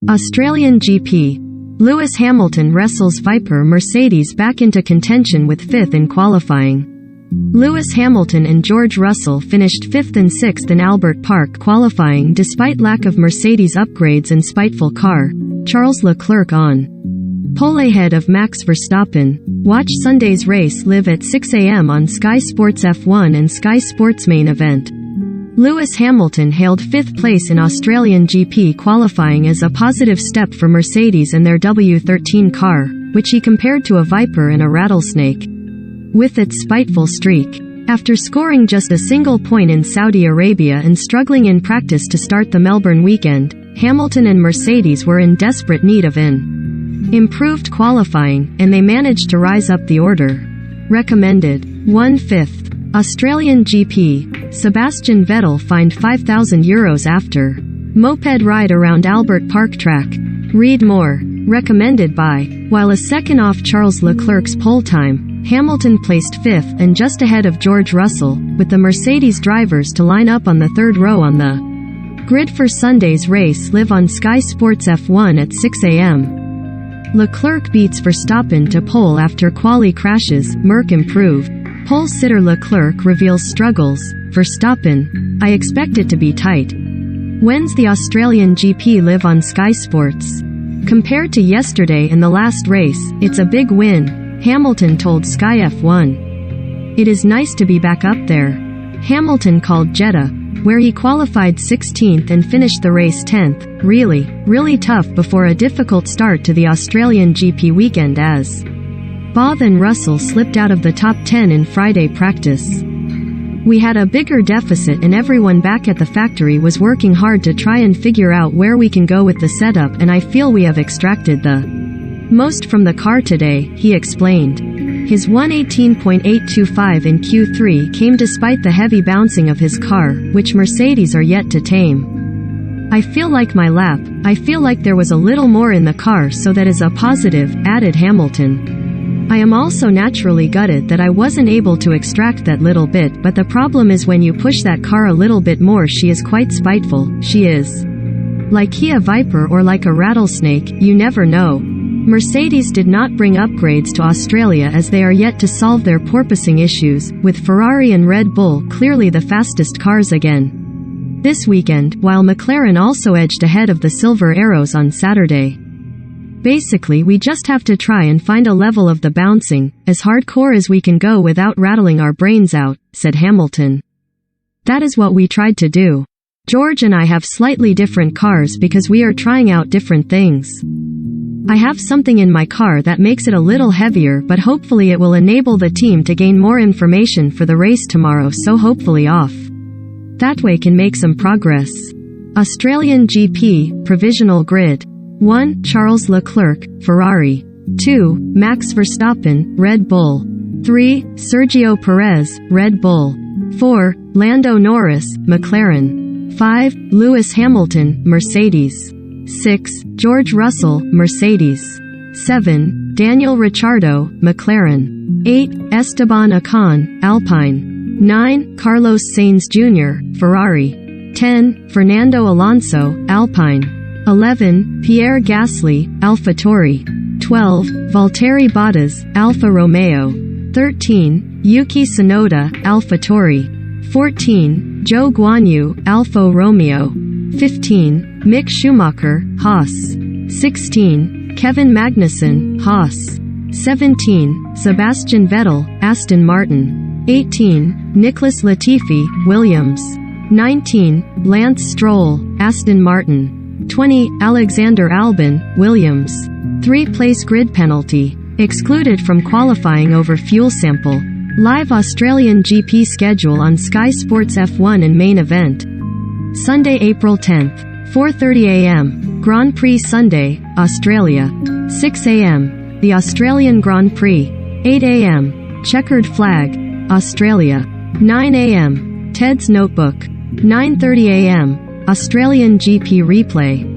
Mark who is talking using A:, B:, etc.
A: Australian GP. Lewis Hamilton wrestles Viper Mercedes back into contention with 5th in qualifying. Lewis Hamilton and George Russell finished 5th and 6th in Albert Park qualifying despite lack of Mercedes upgrades and spiteful car. Charles Leclerc on pole ahead of Max Verstappen. Watch Sunday's race live at 6 a.m. on Sky Sports F1 and Sky Sports main event. Lewis Hamilton hailed 5th place in Australian GP qualifying as a positive step for Mercedes and their W13 car, which he compared to a viper and a rattlesnake with its spiteful streak. After scoring just a single point in Saudi Arabia and struggling in practice to start the Melbourne weekend, Hamilton and Mercedes were in desperate need of an improved qualifying, and they managed to rise up the order. Recommended 1/5. Australian GP. Sebastian Vettel fined €5,000 after moped ride around Albert Park track. Read more. Recommended by. While a second off Charles Leclerc's pole time, Hamilton placed 5th and just ahead of George Russell, with the Mercedes drivers to line up on the 3rd row on the grid for Sunday's race live on Sky Sports F1 at 6 a.m. Leclerc beats Verstappen to pole after quali crashes. Merc improved. Pole sitter Leclerc reveals struggles. Verstappen. I expect it to be tight. When's the Australian GP live on Sky Sports? Compared to yesterday and the last race, it's a big win, Hamilton told Sky F1. It is nice to be back up there. Hamilton called Jeddah, where he qualified 16th and finished the race 10th, really tough before a difficult start to the Australian GP weekend as Both and Russell slipped out of the top 10 in Friday practice. We had a bigger deficit and everyone back at the factory was working hard to try and figure out where we can go with the setup, and I feel we have extracted the most from the car today, he explained. His 118.825 in Q3 came despite the heavy bouncing of his car, which Mercedes are yet to tame. I feel like my lap. I feel like there was a little more in the car, so that is a positive, added Hamilton. I am also naturally gutted that I wasn't able to extract that little bit, but the problem is when you push that car a little bit more, she is quite spiteful. She is like a viper or like a rattlesnake, you never know. Mercedes did not bring upgrades to Australia as they are yet to solve their porpoising issues, with Ferrari and Red Bull clearly the fastest cars again this weekend, while McLaren also edged ahead of the Silver Arrows on Saturday. Basically, we just have to try and find a level of the bouncing, as hardcore as we can go without rattling our brains out, said Hamilton. That is what we tried to do. George and I have slightly different cars because we are trying out different things. I have something in my car that makes it a little heavier, but hopefully it will enable the team to gain more information for the race tomorrow, so hopefully off that way can make some progress. Australian GP, provisional grid. 1. Charles Leclerc, Ferrari. 2. Max Verstappen, Red Bull. 3. Sergio Perez, Red Bull. 4. Lando Norris, McLaren. 5. Lewis Hamilton, Mercedes. 6. George Russell, Mercedes. 7. Daniel Ricciardo, McLaren. 8. Esteban Ocon, Alpine. 9. Carlos Sainz Jr., Ferrari. 10. Fernando Alonso, Alpine. 11. Pierre Gasly, AlphaTauri. 12. Valtteri Bottas, Alfa Romeo. 13. Yuki Tsunoda, AlphaTauri. 14. Zhou Guanyu, Alfa Romeo. 15. Mick Schumacher, Haas. 16. Kevin Magnussen, Haas. 17. Sebastian Vettel, Aston Martin. 18. Nicholas Latifi, Williams. 19. Lance Stroll, Aston Martin. 20. Alexander Albon, Williams. 3-place grid penalty. Excluded from qualifying over fuel sample. Live Australian GP schedule on Sky Sports F1 and main event. Sunday, April 10th. 4:30 a.m. Grand Prix Sunday, Australia. 6 a.m. The Australian Grand Prix. 8 a.m. Checkered Flag, Australia. 9 a.m. Ted's Notebook. 9:30 a.m. Australian GP replay.